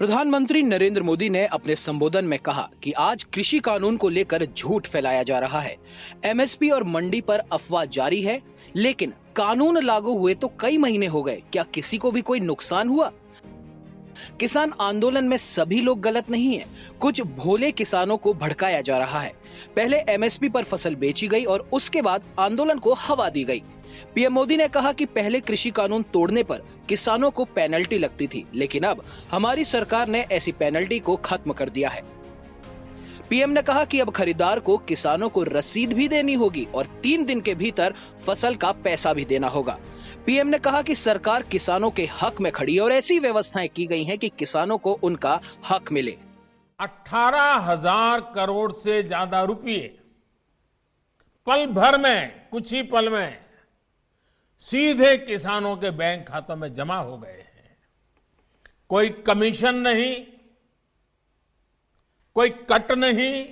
प्रधानमंत्री नरेंद्र मोदी ने अपने संबोधन में कहा कि आज कृषि कानून को लेकर झूठ फैलाया जा रहा है। एमएसपी और मंडी पर अफवाह जारी है, लेकिन कानून लागू हुए तो कई महीने हो गए, क्या किसी को भी कोई नुकसान हुआ? किसान आंदोलन में सभी लोग गलत नहीं हैं। कुछ भोले किसानों को भड़काया जा रहा है। पहले एमएसपी पर फसल बेची गई और उसके बाद आंदोलन को हवा दी गई। पीएम मोदी ने कहा कि पहले कृषि कानून तोड़ने पर किसानों को पेनल्टी लगती थी, लेकिन अब हमारी सरकार ने ऐसी पेनल्टी को खत्म कर दिया है। पीएम ने कहा कि अब खरीदार को किसानों को रसीद भी देनी होगी और 3 दिन के भीतर फसल का पैसा भी देना होगा। पीएम ने कहा कि सरकार किसानों के हक में खड़ी है और ऐसी व्यवस्थाएं की गई हैं कि किसानों को उनका हक मिले। 18,000 करोड़ से ज्यादा रुपए पल भर में, कुछ ही पल में सीधे किसानों के बैंक खातों में जमा हो गए हैं। कोई कमीशन नहीं, कोई कट नहीं,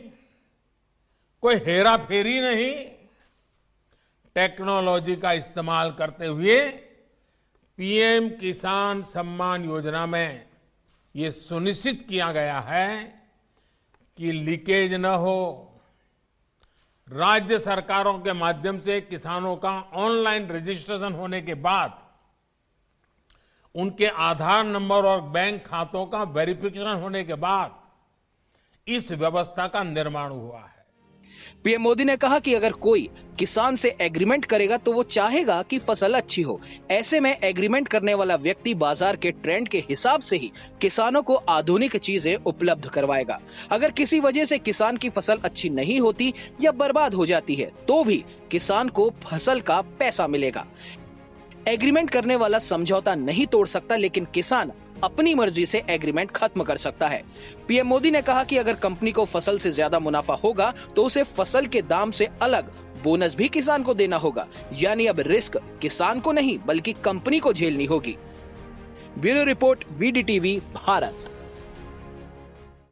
कोई हेराफेरी नहीं। टेक्नोलॉजी का इस्तेमाल करते हुए पीएम किसान सम्मान योजना में ये सुनिश्चित किया गया है कि लीकेज न हो। राज्य सरकारों के माध्यम से किसानों का ऑनलाइन रजिस्ट्रेशन होने के बाद उनके आधार नंबर और बैंक खातों का वेरिफिकेशन होने के बाद इस व्यवस्था का निर्माण हुआ है। पीएम मोदी ने कहा कि अगर कोई किसान से एग्रीमेंट करेगा तो वो चाहेगा कि फसल अच्छी हो। ऐसे में एग्रीमेंट करने वाला व्यक्ति बाजार के ट्रेंड के हिसाब से ही किसानों को आधुनिक चीजें उपलब्ध करवाएगा। अगर किसी वजह से किसान की फसल अच्छी नहीं होती या बर्बाद हो जाती है तो भी किसान को फसल का पैसा मिलेगा। एग्रीमेंट करने वाला समझौता नहीं तोड़ सकता, लेकिन किसान अपनी मर्जी से एग्रीमेंट खत्म कर सकता है। पीएम मोदी ने कहा कि अगर कंपनी को फसल से ज्यादा मुनाफा होगा तो उसे फसल के दाम से अलग बोनस भी किसान को देना होगा। यानी अब रिस्क किसान को नहीं बल्कि कंपनी को झेलनी होगी। ब्यूरो रिपोर्ट, वीडीटीवी, भारत।